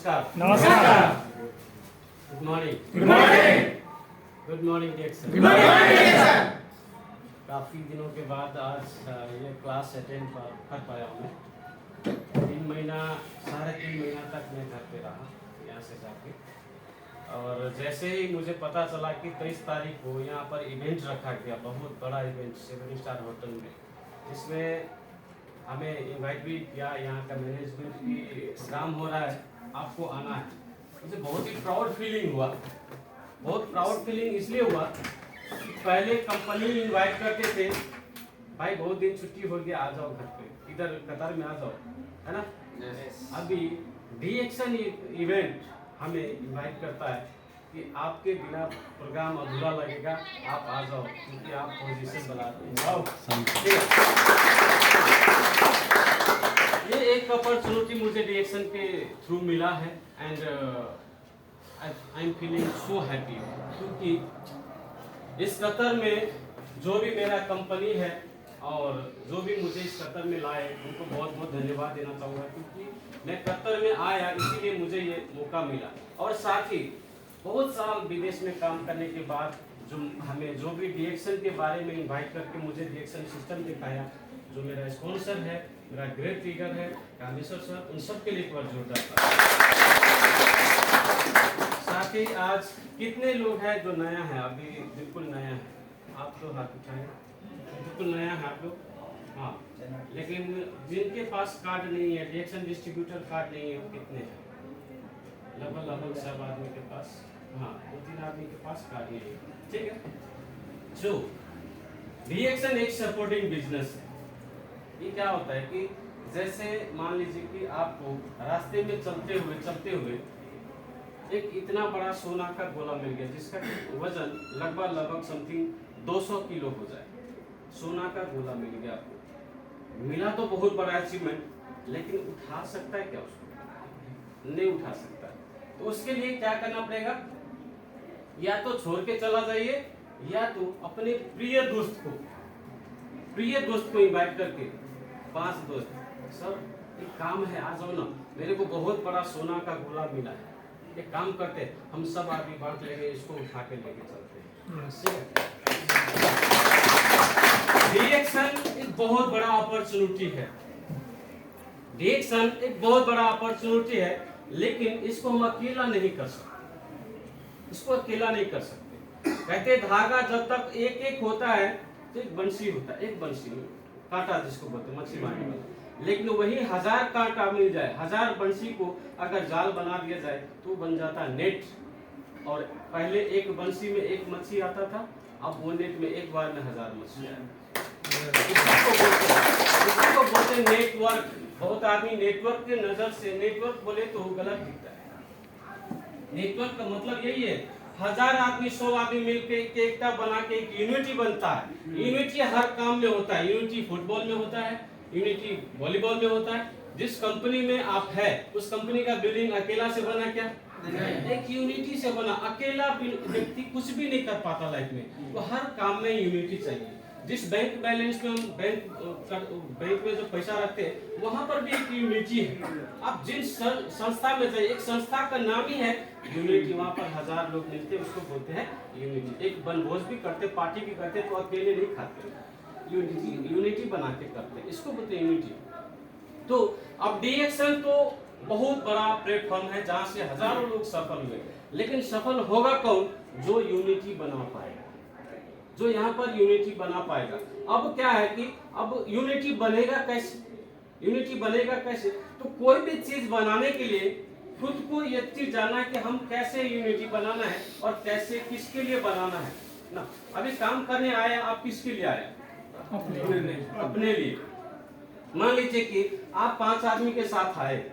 नमस्कार। नमस्कार। Good morning. Good morning. Good morning dear good morning sir. काफ़ी दिनों के बाद आज ये क्लास अटेंड कर पाया हूँ मैं। 3 महीना 3.5 महीना तक मैं घर पे रहा यहाँ से जाके, और जैसे ही मुझे पता चला कि 23 तारीख को यहाँ पर इवेंट रखा गया, बहुत बड़ा इवेंट 7 स्टार होटल में, जिसमें हमें इनवाइट भी किया, यहाँ का मैनेजमेंट भी काम हो रहा है, आपको आना है। मुझे बहुत ही प्राउड फीलिंग हुआ। बहुत प्राउड फीलिंग इसलिए हुआ कि पहले कंपनी इनवाइट करते थे, भाई बहुत दिन छुट्टी हो गया, आ जाओ घर पे, इधर कतार में आ जाओ, है ना। अभी डीएक्शन इवेंट हमें इनवाइट करता है कि आपके बिना प्रोग्राम अधूरा लगेगा, आप आ जाओ, क्योंकि आप पोजीशन बनाते हैं। ये एक अपॉर्चुनिटी मुझे डीएक्शन के थ्रू मिला है, and I am feeling so happy, क्योंकि इस कतर में जो भी मेरा कंपनी है और जो भी मुझे इस कतर में लाए, उनको बहुत बहुत धन्यवाद देना चाहूँगा, क्योंकि मैं कतर में आया इसीलिए मुझे ये मौका मिला। और साथ ही बहुत साल विदेश में काम करने के बाद जो हमें जो भी डीएक्शन के बारे में इन्वाइट करके मुझे डीएक्शन सिस्टम दिखाया, जो मेरा स्पॉन्सर है, मेरा ग्रेट फिगर है कामेश्वर सर, उन सब के लिए एक बार जोरदार साथ ही आज कितने लोग हैं जो नया है, अभी बिल्कुल नया है, आप तो हाथ उठाएं, बिल्कुल नया है आप लोग, हाँ, लेकिन जिनके पास कार्ड नहीं है, डीएक्शन डिस्ट्रीब्यूटर कार्ड नहीं है, वो कितने हैं? लगभग सब आदमी के पास, हाँ, 2-3 आदमी के पास कार्ड नहीं है, ठीक है। सो डीएक्शन एक सपोर्टिंग बिजनेस है। ये क्या होता है कि जैसे मान लीजिए कि आपको रास्ते में चलते हुए एक इतना बड़ा सोना का गोला मिल गया, जिसका वजन लगभग समथिंग 200 किलो हो जाए। सोना का गोला मिल गया आपको, मिला तो बहुत बड़ा अचीवमेंट, लेकिन उठा सकता है क्या उसको? नहीं उठा सकता। तो उसके लिए क्या करना पड़ेगा? या तो छोड़ के चला जाइए, या तो अपने प्रिय दोस्त को इनवाइट करके, 5 दोस्त, सर एक काम है, आ जाओ ना, मेरे को बहुत बड़ा सोना का गोला मिला है, एक काम करते हैं, हम सब आदमी बांट लेंगे, इसको उठा के लेके चलते हैं। डीएक्शन एक बहुत बड़ा अपॉर्चुनिटी है, डीएक्शन एक बहुत बड़ा अपॉर्चुनिटी है, लेकिन इसको हम अकेला नहीं कर सकते, कहते धागा जब तक एक होता है तो एक बंसी होता है, एक बंसी कांटा जिसको बोलते हैं मछली मारने वाला, लेकिन वही 1000 कांटा मिल जाए, 1000 बंसी को अगर जाल बना दिया जाए तो बन जाता है नेट। और पहले एक बंसी में एक मछली आता था, अब वो नेट में एक बार में 1000 मछली। इसको बोलते नेटवर्क। बहुत आदमी नेटवर्क के नजर से नेटवर्क बोले तो गलत दिखता है। नेटवर्क का मतलब यही है, 1000 आदमी 100 आदमी मिलकर एकता बना के एक यूनिटी बनता है। यूनिटी हर काम में होता है, यूनिटी फुटबॉल में होता है, यूनिटी वॉलीबॉल में होता है। जिस कंपनी में आप है, उस कंपनी का बिल्डिंग अकेला से बना क्या? एक यूनिटी से बना। अकेला व्यक्ति कुछ भी नहीं कर पाता लाइफ में, तो हर काम में यूनिटी चाहिए। जिस बैंक बैलेंस में हम बैंक में जो पैसा रखते हैं, वहां पर भी एक यूनिटी है। अब जिन संस्था में जाइए, एक संस्था का नाम ही है यूनिटी, वहां पर 1000 लोग मिलते हैं, उसको बोलते हैं यूनिटी। एक बनभोज भी करते, पार्टी भी करते, तो अकेले नहीं खाते, यूनिटी बना के करते, इसको बोलते हैं यूनिटी। तो अब डीएक्शन तो बहुत बड़ा प्लेटफॉर्म है जहां से हजारों लोग सफल हुए, लेकिन सफल होगा कौन? जो यूनिटी बना पाएगा, जो यहाँ पर यूनिटी बना पाएगा। अब क्या है कि अब यूनिटी बनेगा कैसे? तो कोई भी चीज बनाने के लिए खुद को ये चीज जानना है कि हम कैसे यूनिटी बनाना है और कैसे किसके लिए बनाना है ना। अभी काम करने आया, आप किसके लिए आए? अपने लिए। मान लीजिए कि आप 5 आदमी के साथ आए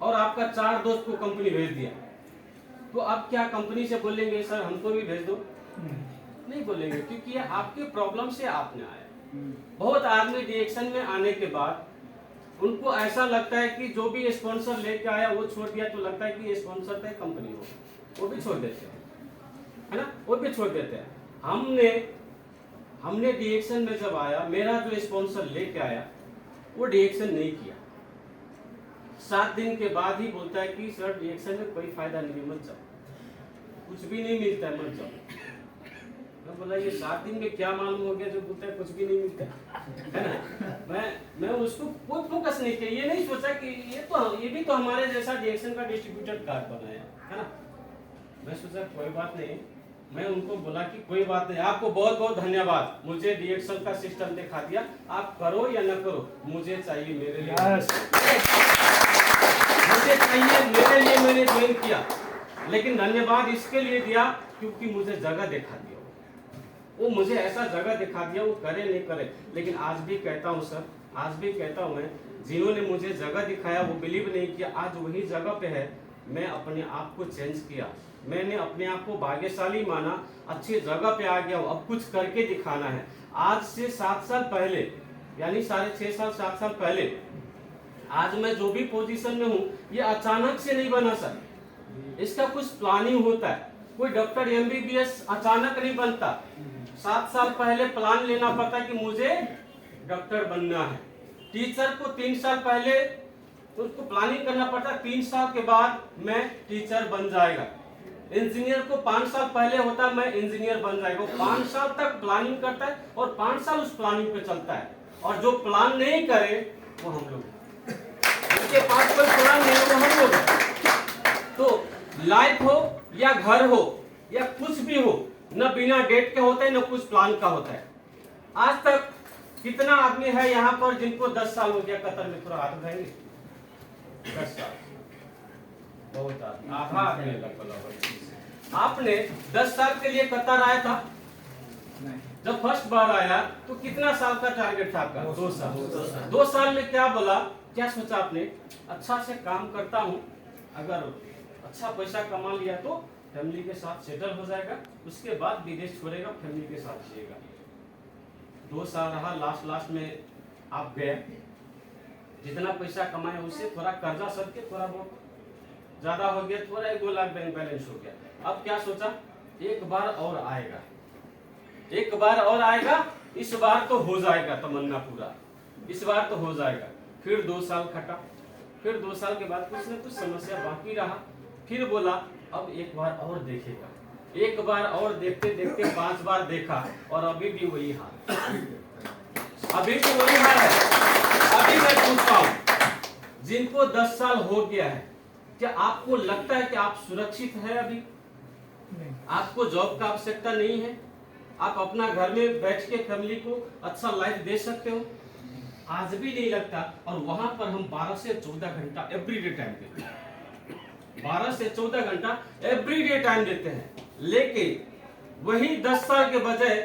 और आपका 4 दोस्त को कंपनी भेज दिया, तो अब क्या कंपनी से बोलेंगे सर हमको भी भेज दो? नहीं बोलेंगे, क्योंकि ये आपके प्रॉब्लम से आपने आया। बहुत आदमी डीएक्शन में आने के बाद उनको ऐसा लगता है कि जो भी स्पॉन्सर लेके आया वो छोड़ दिया, तो लगता है कि ये स्पॉन्सर तो कंपनी हो, वो भी छोड़ देते हैं, है ना, वो भी छोड़ देते हैं। हमने डीएक्शन में जब आया, मेरा जो स्पॉन्सर लेके आया वो डीएक्शन नहीं किया, 7 दिन के बाद ही बोलता है कि सर रिएक्शन में कोई फायदा नहीं, मत जाओ, कुछ भी नहीं मिलता है, मत जाओ। मैं बोला ये 7 दिन में क्या मालूम हो गया जो बोलता है कुछ भी नहीं मिलता है ना। मैं उसको कोई फोकस नहीं किया, ये नहीं सोचा कि ये भी तो हमारे जैसा रिएक्शन का डिस्ट्रीब्यूटर कार्ड बनाया है ना। मैं सोचा कोई बात नहीं, मैं उनको बोला कि कोई बात नहीं, आपको बहुत बहुत धन्यवाद, मुझे रिएक्शन का सिस्टम दिखा दिया, आप करो या न करो, मुझे चाहिए मेरे लिए, मुझे चाहिए मेरे लिए, मैंने ज्वाइन किया। लेकिन धन्यवाद इसके लिए दिया क्योंकि मुझे जगह दिखा दिया, वो मुझे ऐसा जगह दिखा दिया, वो करे नहीं करे। लेकिन आज भी कहता हूँ सर, आज भी कहता हूँ मैं, जिन्होंने मुझे जगह दिखाया वो बिलीव नहीं किया, आज वही जगह पे है। मैं अपने आप को चेंज किया, मैंने अपने आप को भाग्यशाली माना, अच्छी जगह पे आ गया हूँ, अब कुछ करके दिखाना है। आज से 7 साल पहले, यानी 6.5 साल 7 साल पहले, आज मैं जो भी पोजीशन में हूँ ये अचानक से नहीं बना सर, इसका कुछ प्लानिंग होता है। कोई डॉक्टर MBBS अचानक नहीं बनता, 7 साल पहले प्लान लेना पड़ता कि मुझे डॉक्टर बनना है। टीचर को 3 साल पहले उसको प्लानिंग करना पड़ता, 3 साल के बाद मैं टीचर बन जाएगा। इंजीनियर को 5 साल पहले होता मैं इंजीनियर बन जाएगा, वो 5 साल तक प्लानिंग करता है और 5 साल उस प्लानिंग पे चलता है। और जो प्लान नहीं करे वो हम लोग, उसके पास कोई प्लान नहीं है वो हम लोग। तो लाइफ हो या घर हो या कुछ भी हो, न बिना डेट के होता है न कुछ प्लान का होता है। आज तक कितना आदमी है यहाँ पर जिनको 10 साल हो गया कतर में, थोड़ा हाथ उठाएंगे? 10 साल बहुत आदमी, आधा आदमी लगभग। आपने 10 साल के लिए कतर आया था? जब फर्स्ट बार आया तो कितना साल का टारगेट था आपका? 2 साल। 2 साल में क्या बोला, क्या सोचा आपने? अच्छा से काम करता हूँ, अगर अच्छा पैसा कमा लिया तो फैमिली के साथ सेटल हो जाएगा, उसके बाद विदेश छोड़ेगा, फैमिली के साथ जिएगा। 2 साल रहा, लास्ट में आप गए, जितना पैसा कमाए उससे थोड़ा कर्जा सद के थोड़ा बहुत ज्यादा हो गया, थोड़ा 1-2 लाख बैंक बैलेंस हो गया। अब क्या सोचा, एक बार और आएगा, एक बार और आएगा, इस बार तो हो जाएगा तमन्ना पूरा, इस बार तो हो जाएगा। फिर 2 साल खटा, फिर 2 साल के बाद कुछ न कुछ समस्या बाकी रहा, फिर बोला अब एक बार और देखेगा। एक बार और देखते देखते 5 बार देखा और अभी भी वही हाल, अभी भी वही हाल है। अभी मैं पूछता हूँ जिनको 10 साल हो गया है, क्या आपको लगता है कि आप सुरक्षित है? अभी आपको जॉब का आवश्यकता नहीं है, आप अपना घर में बैठ के फैमिली को अच्छा लाइफ दे सकते हो? आज भी नहीं लगता। और वहां पर हम 12 से 14 घंटा एवरीडे टाइम देते हैं, 12 से 14 घंटा एवरीडे टाइम देते हैं। लेकिन वही 10 साल के बजाय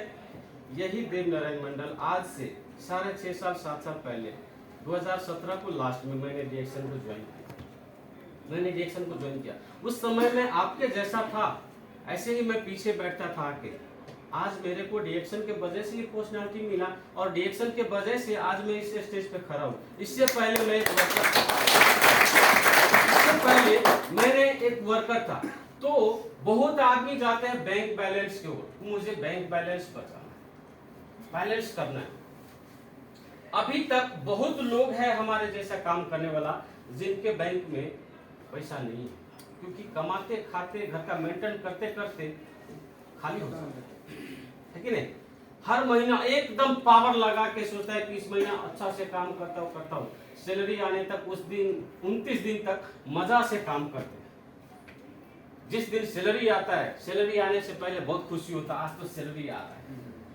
यही देव नारायण मंडल आज से 6.5 साल 7 साल पहले 2017 को लास्ट में मैंने रिएक्शन को ज्वाइन किया। उस समय में आपके जैसा था, ऐसे ही मैं पीछे बैठता था आके। आज मेरे को रिएक्शन के वजह से ये पर्सनालिटी मिला और रिएक्शन के वजह से आज मैं इस स्टेज पे खड़ा हूँ। इससे पहले मैंने एक वर्कर था। तो बहुत आदमी जाते हैं बैंक बैलेंस की ओर, मुझे बैंक बैलेंस बचाना, बैलेंस करना है। अभी तक बहुत लोग हैं हमारे जैसा काम करने वाला जिनके बैंक में पैसा नहीं है, क्योंकि कमाते खाते घर का मेंटेन करते करते खाली हो जाता है कि नहीं। हर महीना एकदम पावर लगा के सोचता है कि इस महीना अच्छा से काम करता हूँ, सैलरी आने तक उस दिन 29 दिन तक मजा से काम करते हैं। जिस दिन सैलरी आता है, सैलरी आने से पहले बहुत खुशी होता है, आज तो सैलरी आ रहा है,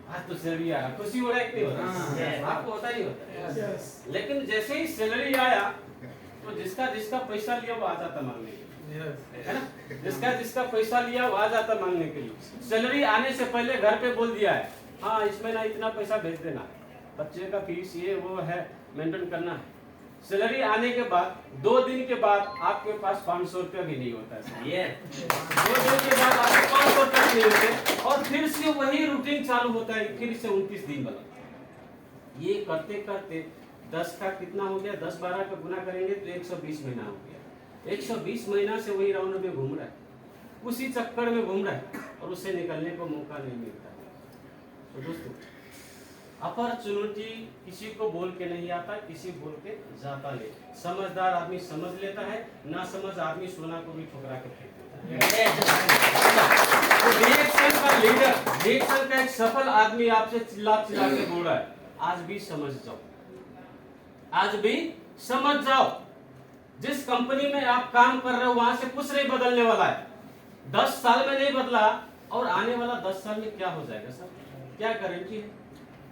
आज तो सैलरी आ रहा है, खुशी हो रहा है कि नहीं हो रहा? आपको होता ही होता है। लेकिन जैसे ही सैलरी आया तो जिसका पैसा लिया वो आ जाता मांगने के लिए, है ना? जिसका पैसा लिया वो आ जाता मांगने के लिए। सैलरी आने से पहले घर पे बोल दिया है, हाँ इस महीना इतना पैसा भेज देना, बच्चे का फीस ये वो है मेंटेन करना है। सैलरी आने के बाद 2 दिन के बाद आपके पास 500 रुपया भी नहीं होता है। ये 2 दिन के बाद आपके 500 रुपया नहीं होते और फिर से वही रूटीन चालू होता है, फिर से 29 दिन वाला। ये करते करते 10 का कितना हो गया, 10-12 का गुना करेंगे तो 120 महीना हो गया। 120 महीना से वही राउंड में घूम रहा है, उसी चक्कर में घूम रहा है और उसे निकलने को मौका नहीं मिलता। तो दोस्तों अपॉर्चुनिटी किसी को बोल के नहीं आता, किसी बोल के जाता नहीं। समझदार आदमी समझ लेता है, ना समझ आदमी सोना को भी ठुकरा के फेंक देता है। तो रिएक्शन का लीडर, रिएक्शन का एक सफल आदमी आपसे चिल्ला चिल्ला के बोल रहा है, आज भी समझ जाओ, आज भी समझ जाओ। जिस कंपनी में आप काम कर रहे हो वहां से कुछ नहीं बदलने वाला है। 10 साल में नहीं बदला और आने वाला 10 साल में क्या हो जाएगा सर, क्या गारंटी है?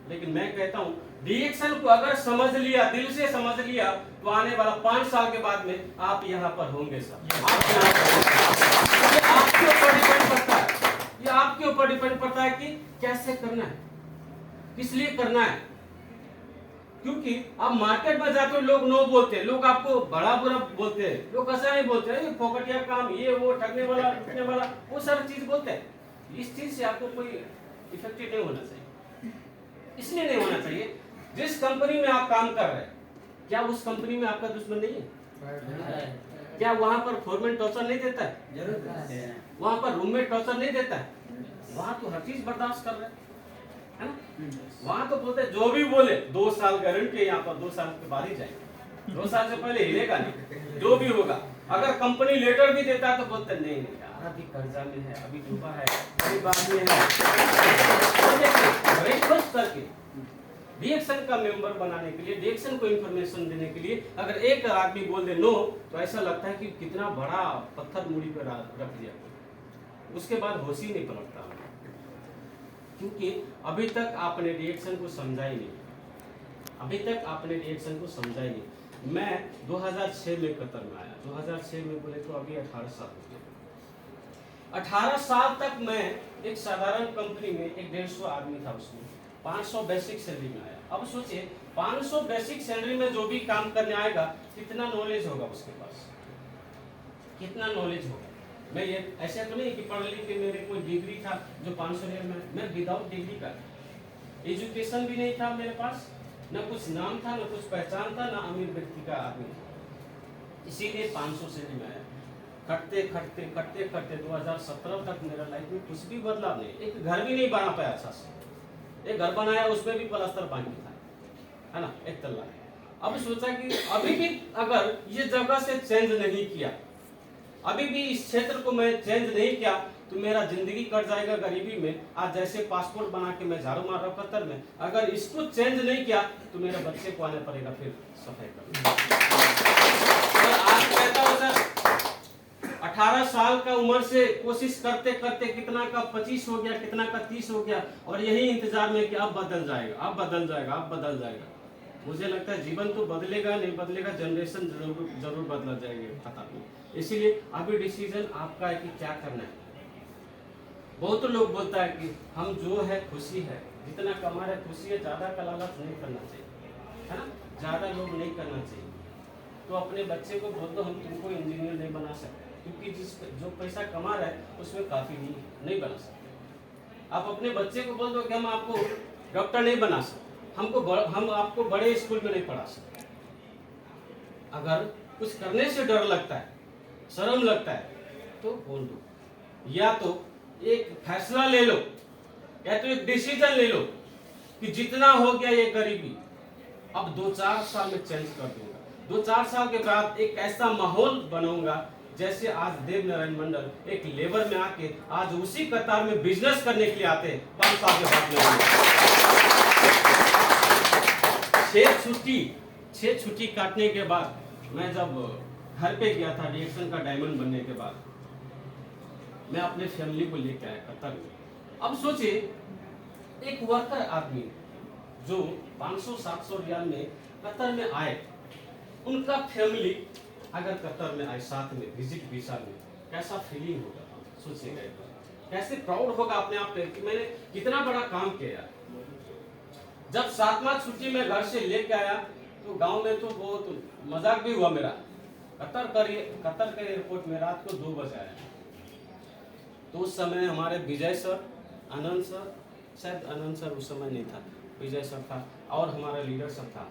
लेकिन मैं कहता हूं रिएक्शन को अगर समझ लिया, दिल से समझ लिया, तो आने वाला 5 साल के बाद में आप यहाँ पर होंगे सर। ये आपके ऊपर डिपेंड करता है, ये आपके ऊपर डिपेंड करता है कि कैसे करना है, किस लिए करना है। क्योंकि आप मार्केट में जाते हो, लोग नो बोलते हैं, लोग आपको बड़ा बुरा बोलते हैं, लोग ऐसा नहीं बोलते हैं, ये फोकटिया काम, ये वो, ठगने वाला, लूटने वाला, वो सारी चीज बोलते हैं। इस चीज से आपको कोई इफेक्टिव नहीं होना चाहिए। इसलिए नहीं होना चाहिए, जिस कंपनी में आप काम कर रहे हैं, क्या उस कंपनी में आपका दुश्मन नहीं है? क्या वहां पर फोरमैन टॉर्चर नहीं देता है? जरूर। वहां पर रूममेट टॉर्चर नहीं देता है? वहां तो हर चीज बर्दाश्त कर रहे हैं, है ना? वहां तो बोलते जो भी बोले 2 साल गारंटी है, यहाँ पर 2 साल के बाद ही जाएंगे, 2 साल से पहले हिलेगा नहीं, जो भी होगा। अगर कंपनी लेटर भी देता है तो बोलते नहीं यार अभी कर्जा में है, अभी डूबा है, गरीब आदमी है। रिक्वेस्ट करके रिएक्शन का मेंबर बनाने के लिए, रिएक्शन को इंफॉर्मेशन देने के लिए अगर एक आदमी बोल दे नो, तो ऐसा लगता है कि कितना बड़ा पत्थर मूड़ी पर रख दिया, उसके बाद होश ही नहीं पलटता। क्योंकि अभी तक आपने रिएक्शन को समझा ही नहीं, अभी तक आपने रिएक्शन को समझा ही नहीं। मैं 2006 में कतर में आया, 2006 में बोले तो अभी 18 साल हो गए। 18 साल तक मैं एक साधारण कंपनी में एक 150 आदमी था, उसमें 500 बेसिक सैलरी में आया। अब सोचिए 500 बेसिक सैलरी में जो भी काम करने आएगा, कितना नॉलेज होगा उसके पास, कितना नॉलेज होगा। मैं ये ऐसा तो नहीं कि पढ़ लिख के मेरे कोई डिग्री था जो 500 में, मैं विदाउट डिग्री का, एजुकेशन भी नहीं था मेरे पास, न कुछ नाम था, न कुछ पहचान था, न अमीर व्यक्ति का आदमी था। इसीलिए 500 से नहीं आया। खटते खटते खटते खटते 2017 तक मेरा लाइफ में कुछ भी बदलाव नहीं, एक घर भी नहीं बना पाया अच्छा से। एक घर बनाया उसमें भी प्लास्टर बाकी था, है ना, एक तल्ला। अब सोचा कि अभी भी अगर ये जगह से चेंज नहीं किया, अभी भी इस क्षेत्र को मैं चेंज नहीं किया, तो मेरा जिंदगी कट जाएगा गरीबी में। आज जैसे पासपोर्ट बना के मैं झाड़ू मार रहा हूँ कतर में, अगर इसको चेंज नहीं किया तो मेरे बच्चे को आने पड़ेगा फिर सफाई करने। और आज कहता हूँ सर, 18 साल का उम्र से कोशिश करते करते कितना का 25 हो गया, कितना का 30 हो गया, और यही इंतजार में कि अब बदल जाएगा, अब बदल जाएगा, अब बदल जाएगा। मुझे लगता है जीवन तो बदलेगा नहीं बदलेगा, जनरेशन जरूर बदल जाएंगे पता नहीं। इसीलिए अभी डिसीजन आपका है कि क्या करना है। बहुत लोग बोलता है कि हम जो है खुशी है, जितना कमा रहे खुशी है, ज्यादा का लालच नहीं करना चाहिए, है ना, ज्यादा लोग नहीं करना चाहिए। तो अपने बच्चे को बोल दो हम तुमको इंजीनियर नहीं बना सकते, क्योंकि जो पैसा कमा रहा है उसमें काफी नहीं बना सकते। आप अपने बच्चे को बोल दो कि हम आपको डॉक्टर नहीं बना सकते, हम आपको बड़े स्कूल में नहीं पढ़ा सकते। अगर कुछ करने से डर लगता है, शर्म लगता है, तो बोल दो, या तो एक फैसला ले लो, या तो एक डिसीजन ले लो कि जितना हो गया ये गरीबी अब 2-4 साल में चेंज कर दूंगा। 2-4 साल के बाद एक ऐसा माहौल बनाऊंगा जैसे आज देव नारायण मंडल एक लेबर में आके आज उसी कतार में बिजनेस करने के लिए आते हैं। 5 साल के बाद में 6 छुट्टी काटने के बाद मैं जब घर पे गया था रिएक्शन का डायमंड बनने के बाद, मैं अपने फैमिली को लेकर आया कतर में। अब सोचिए एक वर्कर आदमी जो 500-700 रियाल में कतर में आए, उनका फैमिली अगर कतर में आए साथ में विजिट वीजा में, कैसा फीलिंग होगा सोचिएगा, कैसे प्राउड होगा अपने आप पे कि मैंने कितना बड़ा काम किया। जब 7वां छुट्टी में घर से लेके आया तो गांव में तो बहुत मजाक भी हुआ मेरा। कतर के एयरपोर्ट में रात को 2 बजे आया, तो उस समय हमारे विजय सर, आनंद सर, शायद आनंद सर उस समय नहीं था, विजय सर था, और हमारा लीडर सर था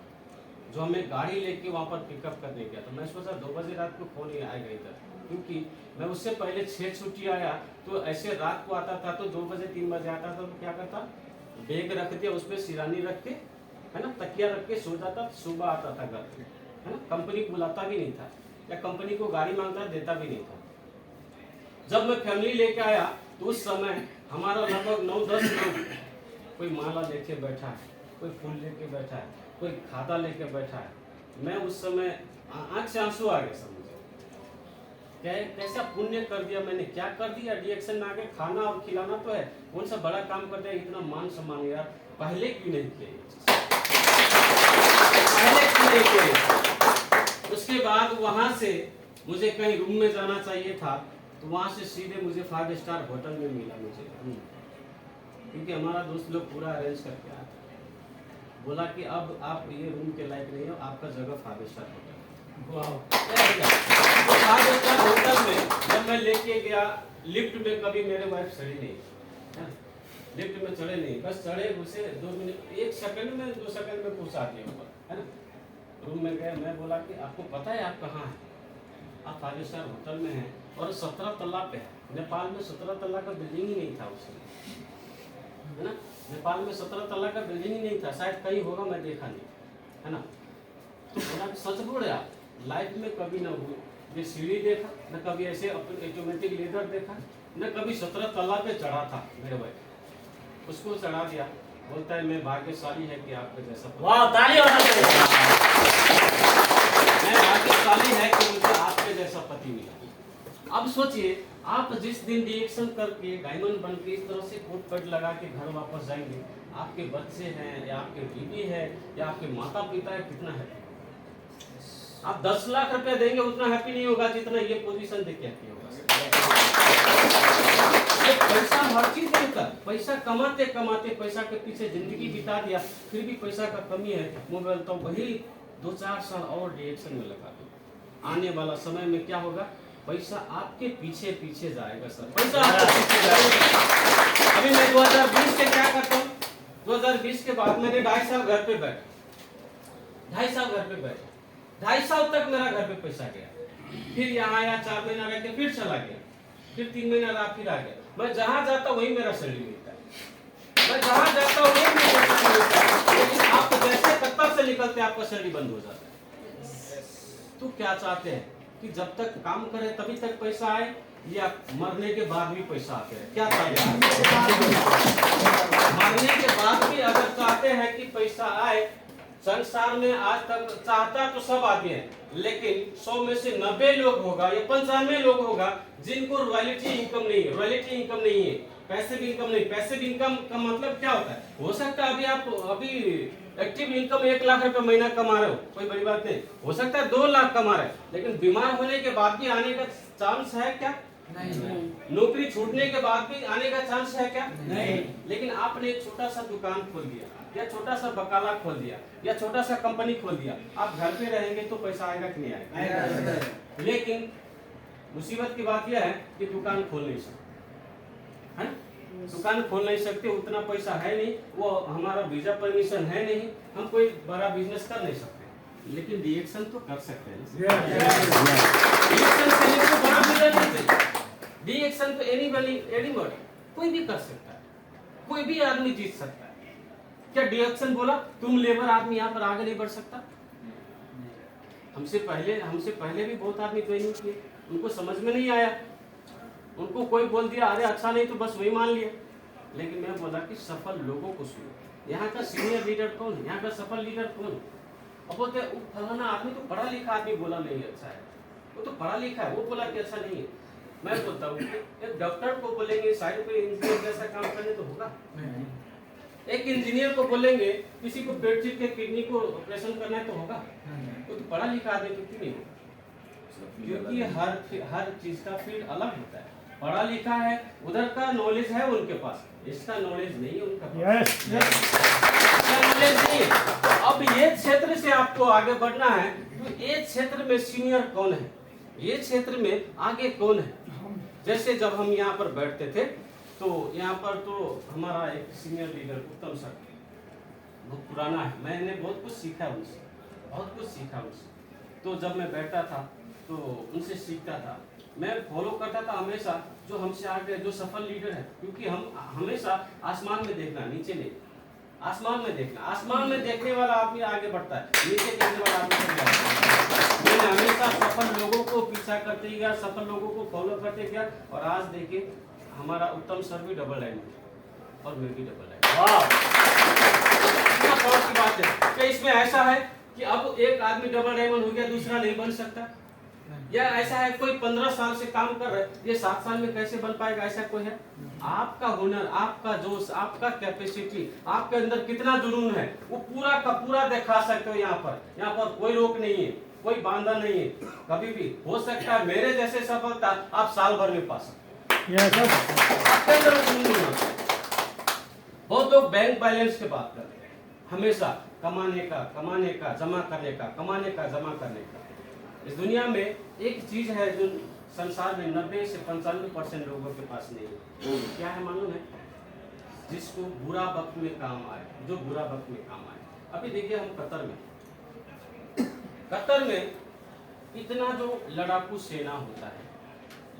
जो हमें गाड़ी लेके वहाँ पर पिकअप करने गया। तो मैं सोचा 2 बजे रात को फोन ही आएगा इधर, क्योंकि मैं उससे पहले 6 छुट्टी आया तो ऐसे रात को आता था, तो 2 बजे 3 बजे आता था, तो क्या करता बैग रख दिया, उस पर सिरानी रख के, है ना, तकिया रख के सो जाता, सुबह आता था घर पे, है ना, कंपनी को बुलाता भी नहीं था, या कंपनी को गाड़ी मांगता देता भी नहीं था। जब मैं फैमिली लेके आया तो उस समय हमारा लगभग 9-10 लोग, कोई माला लेके बैठा है, कोई फूल लेके बैठा है, कोई खाता लेके बैठा है। मैं उस समय आंख से आंसू आ गए सब मुझे, क्या कैसा पुण्य कर दिया मैंने, क्या कर दिया। डीएक्शन में आके खाना और खिलाना तो है, कौन सा बड़ा काम कर दिया, इतना मान सम्मान यार पहले क्यों नहीं किया, पहले क्यों नहीं किया। उसके बाद वहां से मुझे कहीं रूम में जाना चाहिए था, तो वहां से सीधे मुझे 5 स्टार होटल में मिला मुझे, क्योंकि हमारा दोस्त लोग पूरा अरेंज करके आया, बोला कि अब आप ये रूम के लायक नहीं हो, आपका जगह 5 स्टार होटल। 5 स्टार होटल में जब मैं लेके गया, लिफ्ट में कभी मेरे वाइफ चढ़ी नहीं, लिफ्ट में चढ़े नहीं, बस चढ़े उसे 2 मिनट 1 सेकंड में 2 सेकंड में पहुंचा दिया ऊपर, है ना। रूम में गए, मैं बोला कि आपको पता है आप कहाँ हैं, आप 5 स्टार होटल में हैं और 17 तल्ला पे है। नेपाल में 17 तल्ला का बिल्डिंग ही नहीं था उस समय, है ना, नेपाल में 17 तल्ला का बिल्डिंग ही नहीं था, शायद कहीं होगा, मैं देखा नहीं, है ना। तो बोला सच बोल रहे आप, लाइफ में कभी ना हुए ये सीढ़ी देखा, न कभी ऐसे ऑटोमेटिक लेदर देखा, न कभी 17 तल्ला पे चढ़ा था मेरे भाई, उसको चढ़ा दिया। बोलता है मैं भाग्यशाली है कि आपके जैसा, वाह ताली होना चाहिए। मैं भाग्यशाली है कि मुझे आपके जैसा पति मिला। अब सोचिए आप जिस दिन डीएक्शन करके डायमंड बन के इस तरह से कोट पैट लगा के घर वापस जाएंगे, आपके बच्चे हैं या आपके बीवी है या आपके माता पिता है, कितना है। आप 10 लाख रुपए देंगे उतना हैप्पी नहीं होगा जितना ये पोजीशन देख के हैप्पी होगा। पैसा हर चीज देकर, पैसा कमाते कमाते पैसा के पीछे जिंदगी बिता दिया, फिर भी पैसा का कमी है। मैं बोलता हूँ वही 2-4 साल और डीएक्शन में लगा दो, आने वाला समय में क्या होगा, पैसा आपके पीछे पीछे जाएगा सर, पैसा आपके पीछे जाएगा। अभी मैं 2020 से क्या करता हूँ, 2020 के बाद मैंने 2.5 साल घर पे बैठा, 2.5 साल घर पे बैठा, 2.5 साल तक मेरा घर पे पैसा गया, फिर यहाँ आया 4 महीना रह के फिर चला गया, फिर 3 महीना रहा फिर आ गया। मैं जहाँ जाता वही मेरा सैलरी मिलता है, मैं जहाँ जाता वही मेरा सैलरी मिलता है, लेकिन आप जैसे कत्तर से निकलते आपका सैलरी बंद हो जाता है। तो क्या चाहते हैं कि जब तक काम करें तभी तक पैसा आए, या मरने के बाद भी पैसा आते हैं, क्या चाहते हैं। मरने के बाद भी अगर चाहते हैं कि पैसा आए, संसार में आज तक चाहता तो सब आदमी है, लेकिन 100 में से 90 लोग होगा या 95 लोग होगा जिनको रॉयल्टी इनकम नहीं है, रॉयल्टी इनकम नहीं है, पैसिव इनकम नहीं। पैसिव इनकम का मतलब क्या होता है, हो सकता है अभी एक्टिव इनकम 1 लाख रुपए महीना कमा रहे हो, कोई बड़ी बात नहीं, हो सकता है 2 लाख कमा रहे, लेकिन बीमार होने के बाद भी आने का चांस है क्या, नहीं। नौकरी छूटने के बाद भी आने का चांस है क्या, नहीं। लेकिन आपने एक छोटा सा दुकान खोल दिया, या छोटा सा बकाला खोल दिया, या छोटा सा कंपनी खोल दिया, आप घर पे रहेंगे तो पैसा आएगा कि नहीं आएगा। लेकिन मुसीबत की बात यह है कि दुकान खोल नहीं सकते, है, दुकान खोल नहीं सकते, उतना पैसा है नहीं, वो हमारा वीजा परमिशन है नहीं, हम कोई बड़ा बिजनेस कर नहीं सकते, लेकिन डीएक्शन तो कर सकते हैं। डीएक्शन से तो बड़ा बिजनेस नहीं, डीएक्शन तो एनीबॉडी कोई भी कर सकता है, कोई भी आदमी जीत सकता है। क्या डीएक्शन बोला तुम लेबर आदमी यहाँ पर आगे नहीं बढ़ सकता। हमसे पहले भी बहुत आदमी ट्रेनिंग किए, उनको समझ में नहीं आया, उनको कोई बोल दिया अरे अच्छा नहीं तो बस वही मान लिया। लेकिन मैं बोला कि सफल लोगों को सुनो, यहाँ का सीनियर लीडर कौन है, यहाँ का सफल लीडर कौन है। अब बोलते फलाना आदमी तो पढ़ा लिखा आदमी बोला नहीं अच्छा है, वो तो पढ़ा लिखा है, वो बोला कि अच्छा नहीं है। मैं बोलता हूँ एक डॉक्टर को बोलेंगे साइड पे इंजीनियर जैसा काम करने तो होगा, एक इंजीनियर को बोलेंगे किसी को पेट चीर के किडनी को ऑपरेशन करना है तो होगा, वो तो पढ़ा लिखा आदमी तो क्यों नहीं होगा। क्योंकि हर चीज का फील्ड अलग होता है, पढ़ा लिखा है उधर का नॉलेज है उनके पास, इसका नॉलेज नहीं है उनका पास, इसका नॉलेज नहीं है। अब ये क्षेत्र से आपको आगे बढ़ना है तो ये क्षेत्र में सीनियर कौन है, ये क्षेत्र में आगे कौन है। जैसे जब हम यहाँ पर बैठते थे तो यहाँ पर तो हमारा एक सीनियर लीडर उत्तम सर बहुत पुराना है, मैंने बहुत कुछ सीखा उनसे, बहुत कुछ सीखा उनसे। तो जब मैं बैठता था तो उनसे सीखता था, मैं फॉलो करता था हमेशा जो हमसे आगे जो सफल लीडर है, क्योंकि हम हमेशा आसमान में देखना नीचे नहीं, आसमान में देखना, आसमान में देखने वाला आदमी आगे बढ़ता है, नीचे देखने वाला आदमी थक जाता है। मैंने हमेशा सफल लोगों को पीछा करते गया, सफल लोगों को फॉलो करते गया, और आज देखिए हमारा उत्तम सर भी डबल डायमंड और मैं भी डबल डायमंड। वाह, कितना प्राउड की बात है। क्या इसमें ऐसा है कि अब एक आदमी डबल डायमंड हो गया, दूसरा नहीं बन सकता? या ऐसा है कोई 15 साल से काम कर रहा है, ये 7 साल में कैसे बन पाएगा? ऐसा कोई है? आपका हुनर, आपका जोश, आपका कैपेसिटी, आपके अंदर कितना जुनून है, वो पूरा का पूरा दिखा सकते हो। यहाँ पर कोई रोक नहीं है, कोई बांधा नहीं है। कभी भी हो सकता है मेरे जैसे सफलता आप साल भर में पा सकते हो। आपके अंदर वो जुनून होना चाहिए। बहुत लोग बैंक बैलेंस की बात करते हैं, हमेशा कमाने का, जमा करने का, कमाने का, जमा करने का। इस दुनिया में एक चीज है जो संसार में 90 से 95% लोगों के पास नहीं है। क्या है मालूम है? जिसको बुरा वक्त में काम आए, जो बुरा वक्त में काम आए। अभी देखिए हम कतर में इतना जो लड़ाकू सेना होता है,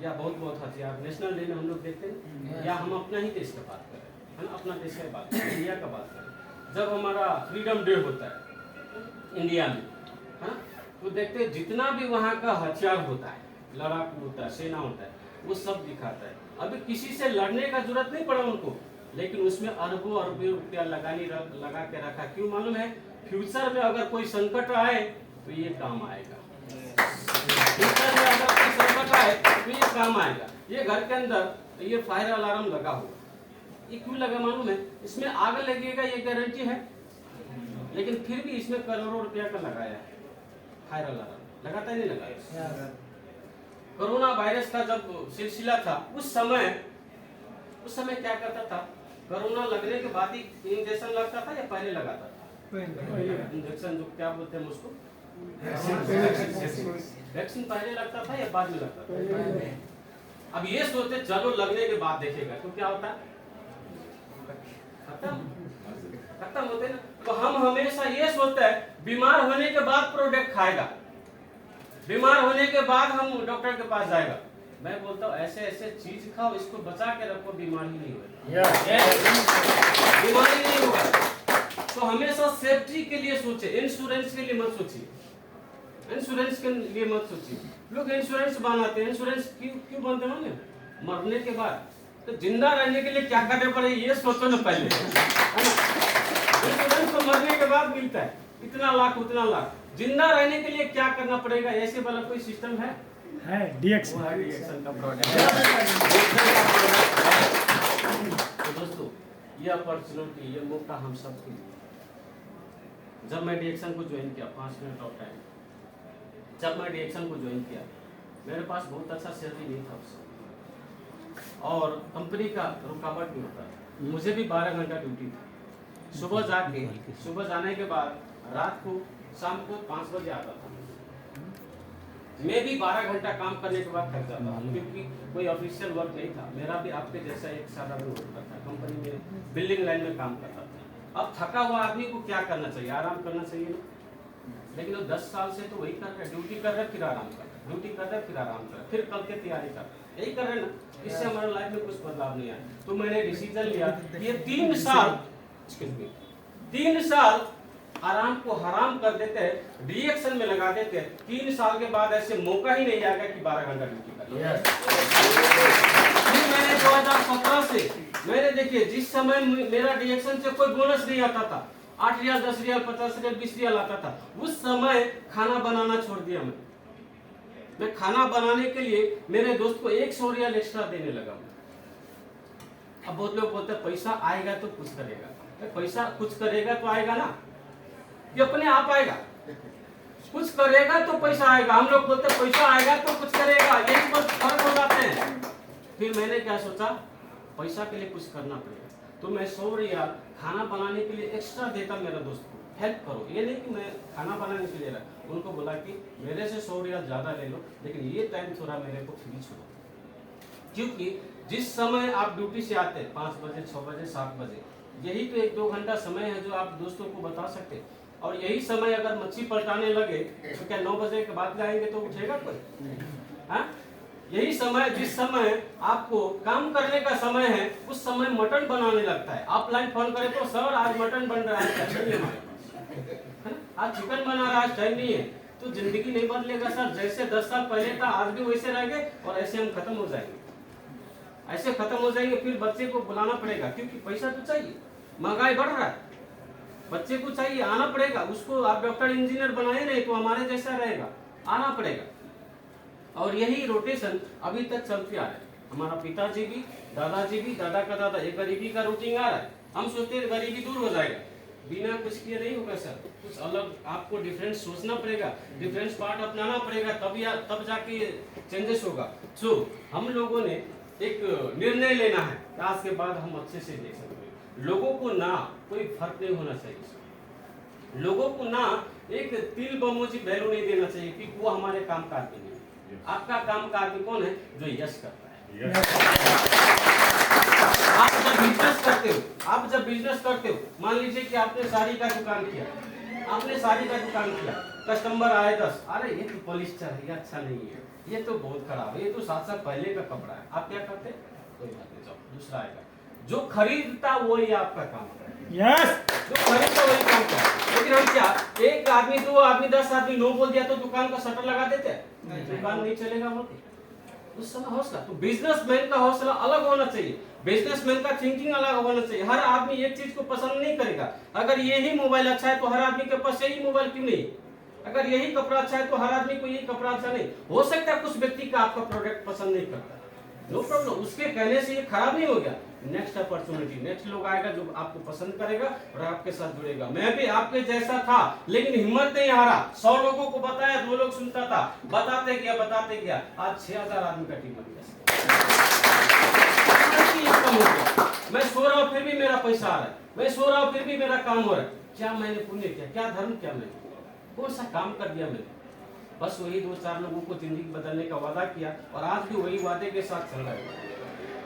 या बहुत हथियार, नेशनल डे में हम लोग देखते हैं, या हम अपना ही देश की बात करें, है ना, अपना देश की बात करें, इंडिया का बात करें, जब हमारा फ्रीडम डे होता है इंडिया में, है, तो देखते हैं जितना भी वहाँ का हथियार होता है, लड़ाकू होता है, सेना होता है, वो सब दिखाता है। अभी किसी से लड़ने का जरूरत नहीं पड़ा उनको, लेकिन उसमें अरबों रुपया लगा के रखा। क्यों मालूम है? फ्यूचर में अगर कोई संकट आए तो ये काम आएगा। फ्यूचर में अगर कोई संकट आए तो ये काम आएगा। ये घर के अंदर ये फायर अलार्म लगा होगा, ये क्यों लगा मालूम है? इसमें आग लगेगा ये गारंटी है, लेकिन फिर भी इसमें करोड़ों रुपया का लगाया है। फायर अलार्म लगाता ही नहीं लगाया। कोरोना वायरस का जब सिलसिला था, उस समय क्या करता था? कोरोना लगने के बाद ही इंजेक्शन लगता था या पहले लगाता था? इंजेक्शन जो क्या बोलते हैं उसको, वैक्सीन पहले लगता था या बाद में लगता था? अब ये सोचते चलो लगने के बाद देखेगा, तो क्या होता? खत्म होते ना। तो हम हमेशा ये सोचते हैं बीमार होने के बाद प्रोडक्ट खाएगा, बीमार होने के बाद हम डॉक्टर के पास जाएगा। मैं बोलता हूँ ऐसे चीज खाओ, इसको बचा के रखो, बीमारी नहीं होगा, बीमारी नहीं होगा। तो हमेशा सेफ्टी के लिए सोचे, इंश्योरेंस के लिए मत सोचिए, इंश्योरेंस के लिए मत सोचिए। लोग इंश्योरेंस बनाते हैं, इंश्योरेंस क्यों बनते हैं? मरने के बाद। तो जिंदा रहने के लिए क्या करना पड़ेगा ये सोचो ना पहले, है ना? इंश्योरेंस तो मरने के बाद मिलता है, इतना लाख उतना लाख। जिंदा रहने के लिए क्या करना पड़ेगा? ऐसे वाला कोई सिस्टम है? डीएक्शन का प्रोडक्ट। तो दोस्तों ये अपॉर्चुनिटी, ये मौका हम सबके लिए। जब मैं डीएक्शन को ज्वाइन किया, 5 मिनट ऑफ टाइम, जब मैं डीएक्शन को ज्वाइन किया, मेरे पास बहुत अच्छा सैलरी नहीं था उससे, और कंपनी का रुकावट भी होता था। मुझे भी 12 घंटा ड्यूटी थी। सुबह जाने के बाद रात को शाम को 5 बजे आता था। मैं भी 12 घंटा काम करने के बाद थक जाता था, क्योंकि कोई ऑफिशियल वर्क नहीं था। मेरा भी आपके जैसा एक साधारण वर्कर था, कंपनी में बिल्डिंग लाइन में काम करता था। अब थका हुआ आदमी को क्या करना चाहिए? आराम करना चाहिए ना। लेकिन वो 10 साल से तो वही कर रहे, ड्यूटी कर रहे फिर आराम कर रहे, ड्यूटी कर रहे फिर आराम कर रहे, फिर कल की तैयारी कर रहे, यही कर रहे ना। इससे हमारे लाइफ में कुछ बदलाव नहीं आया। तो मैंने डिसीजन लिया ये 3 साल आराम को हराम कर देते हैं, डीएक्शन में लगा देते हैं। 3 साल के बाद ऐसे मौका ही नहीं आएगा कि 12 घंटा ड्यूटी कर। फिर मैंने 2017 से मैंने देखिए, जिस समय मेरा डीएक्शन से कोई बोनस नहीं आता था, 8 रियाल, 10 रियाल, 50 रियाल, 20 रियाल आता था, उस समय खाना बनाना छोड़ दिया। मैं खाना बनाने के लिए मेरे दोस्त को 100 रियाल एक्स्ट्रा देने लगा। अब बहुत लोग बोलते हैं पैसा आएगा तो कुछ करेगा। पैसा कुछ करेगा तो आएगा ना, ये अपने आप आएगा। कुछ करेगा तो पैसा आएगा। हम लोग बोलते पैसा आएगा तो कुछ करेगा, यही बहुत फर्क हो जाते हैं। फिर मैंने क्या सोचा, पैसा के लिए कुछ करना पड़ेगा। तो मैं 100 रियाल खाना बनाने के लिए एक्स्ट्रा देता मेरे दोस्त को, हेल्प करो। ये नहीं कि मैं खाना बनाने के लिए रहा, उनको बोला कि मेरे से 100 रियाल ज्यादा ले लो, लेकिन ये टाइम थोड़ा मेरे को फ्री छोड़ो। क्योंकि जिस समय आप ड्यूटी से आते हैं 5 बजे, 6 बजे, 7 बजे, यही तो 1-2 घंटा समय है जो आप दोस्तों को बता सकते हैं। और यही समय अगर मच्छी पलटाने लगे तो क्या 9 बजे के बाद जाएंगे तो उठेगा कोई? हाँ, यही समय जिस समय आपको काम करने का समय है उस समय मटन बनाने लगता है। आप लाइन फोन करें तो सर आज मटन बन रहा है, टाइम नहीं है हमारे पास, है ना? आज चिकन बना रहा है, टाइम नहीं है। तो जिंदगी नहीं बदलेगा सर। जैसे 10 साल पहले था आज भी वैसे रहेंगे और ऐसे हम खत्म हो जाएंगे, ऐसे खत्म हो जाएंगे। फिर बच्चे को बुलाना पड़ेगा क्योंकि पैसा तो चाहिए, महंगाई बढ़ रहा है, बच्चे को चाहिए, आना पड़ेगा उसको। आप डॉक्टर इंजीनियर बनाए नहीं तो हमारे जैसा रहेगा, आना पड़ेगा। और यही रोटेशन अभी तक चलती आ रहा है। हमारा पिताजी भी, दादाजी भी, दादा का दादा, ये गरीबी का रूटीन आ रहा है। हम सोचते हैं गरीबी दूर हो जाएगा, बिना कुछ किए नहीं होगा सर। कुछ अलग आपको डिफरेंट सोचना पड़ेगा, डिफरेंट पार्ट अपनाना पड़ेगा, तब जाके चेंजेस होगा। सो हम लोगों ने एक निर्णय लेना है कि आज के बाद हम अच्छे से देख सकते हैं। लोगों को ना कोई फर्क नहीं होना चाहिए, लोगों को ना एक तिल बमोजी वैल्यू नहीं देना चाहिए कि वो हमारे काम का आदमी नहीं। आपका काम का आदमी कौन है? जो यश करता है। आप जब बिजनेस करते हो, आप जब बिजनेस करते हो, मान लीजिए कि आपने साड़ी का दुकान किया, आपने साड़ी का दुकान किया, कस्टमर आए 10, अरे ये तो पॉलिस्टर है, ये अच्छा नहीं है, ये तो बहुत खराब है, ये तो 7 साल पहले का कपड़ा है। आप क्या करते? कोई बात नहीं, जाओ दूसरा आएगा। जो खरीदता वही आपका काम है। यस, जो खरीदता वही काम है। लेकिन हम क्या, एक आदमी, 2 आदमी, 10 आदमी नो बोल दिया तो दुकान का शटर लगा देते हैं, दुकान नहीं चलेगा। वो उस समय हौसला, तो बिजनेसमैन का हौसला अलग होना चाहिए, बिजनेसमैन का थिंकिंग अलग होना चाहिए। हर आदमी एक चीज को पसंद नहीं करेगा। अगर यही मोबाइल अच्छा है तो हर आदमी के पास यही मोबाइल क्यों नहीं? अगर यही कपड़ा अच्छा है तो हर आदमी को यही कपड़ा अच्छा नहीं हो सकता। कुछ व्यक्ति का आपका प्रोडक्ट पसंद नहीं करता, नो प्रॉब्लम, उसके कहने से ये खराब नहीं हो गया। नेक्स्ट अपॉर्चुनिटी, नेक्स्ट लोग आएगा जो आपको पसंद करेगा और आपके साथ जुड़ेगा। मैं भी आपके जैसा था लेकिन हिम्मत नहीं हारा। 100 लोगों को बताया, 2 लोग सुनता था, बताते गया, आज 6000 आदमी का टीम बन गया। मैं सो रहा हूँ फिर भी मेरा पैसा आ रहा है, मैं सो रहा हूँ फिर भी मेरा काम हो रहा है। क्या मैंने पुण्य किया? क्या धर्म किया? मैंने कौन सा काम कर दिया? मैंने बस वही 2-4 लोगों को जिंदगी बदलने का वादा किया और आज भी वही वादे के साथ चल रहा है।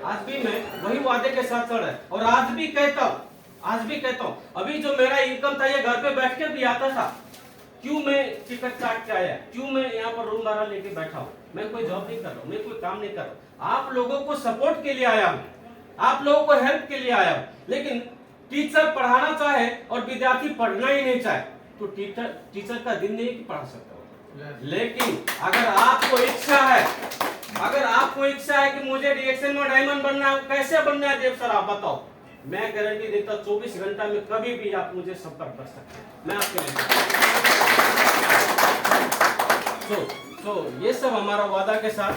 आज भी मैं वही वादे के साथ चल रहा है और आज भी कहता हूँ, अभी जो मेरा इनकम था ये घर पे बैठ के भी आता था। क्यों मैं टिकट काट के आया? क्यों मैं यहाँ पर रूम भाड़ा लेके बैठा हूँ? मैं कोई जॉब नहीं कर रहा हूँ, मैं कोई काम नहीं कर रहा हूँ। आप लोगों को सपोर्ट के लिए आया हूँ, आप लोगों को हेल्प के लिए आया हूँ। लेकिन टीचर पढ़ाना चाहे और विद्यार्थी पढ़ना ही नहीं चाहे तो टीचर का दिन नहीं पढ़ा सकता। लेकिन अगर आपको इच्छा है कि मुझे रिएक्शन में डायमंड बनना है, कैसे बनना है देव सर आप बताओ, मैं गारंटी देता 24 घंटा में कभी भी आप मुझे संपर्क कर सकते हैं, मैं आपके लिए। ये सब हमारा वादा के साथ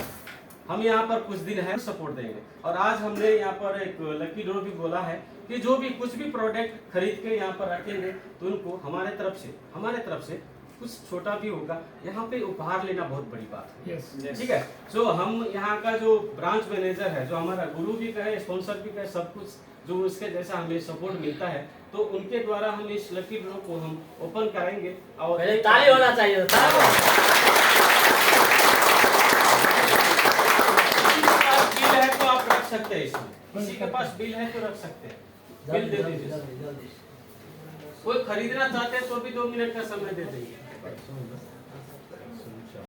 हम यहाँ पर कुछ दिन है सपोर्ट देंगे। और आज हमने यहाँ पर एक लकी ड्रॉ भी बोला है कि जो भी कुछ भी प्रोडक्ट खरीद के यहाँ पर रखेंगे तो उनको हमारे तरफ से कुछ छोटा भी होगा, यहाँ पे उपहार लेना बहुत बड़ी बात है। yes. ठीक है। सो हम यहाँ का जो ब्रांच मैनेजर है, जो हमारा गुरु भी कहे, स्पॉन्सर भी कहे, सब कुछ जो उसके जैसा हमें सपोर्ट मिलता है तो उनके द्वारा हम इस लकी ड्रॉ को हम ओपन कराएंगे। और ताली होना चाहिए। बिल है तो आप रख सकते हैं, इसमें किसी के पास बिल है तो रख सकते हैं, बिल दे दीजिए। कोई खरीदना चाहते हैं तो भी 2 मिनट का समय दे देंगे।